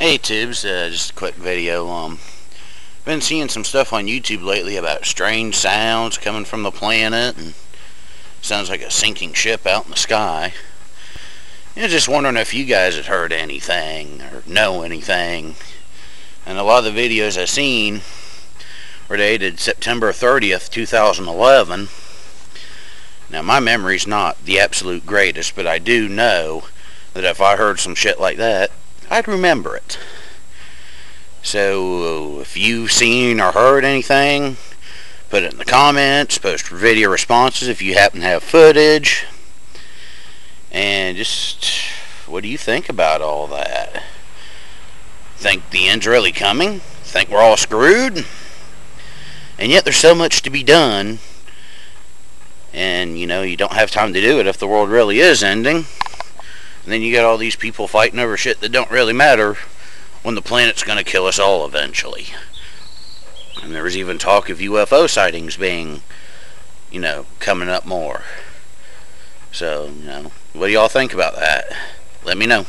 Hey Tibbs, just a quick video. Been seeing some stuff on YouTube lately about strange sounds coming from the planet, and sounds like a sinking ship out in the sky. Just wondering if you guys had heard anything or know anything. And a lot of the videos I've seen were dated September 30th, 2011. Now my memory's not the absolute greatest, but I do know that if I heard some shit like that, I'd remember it. So if you've seen or heard anything, put it in the comments, post video responses if you happen to have footage, and just what do you think about all that? Think the end's really coming? Think we're all screwed? And yet there's so much to be done, and you don't have time to do it if the world really is ending. And then you got all these people fighting over shit that don't really matter when the planet's going to kill us all eventually. And there was even talk of UFO sightings being, coming up more. So, what do y'all think about that? Let me know.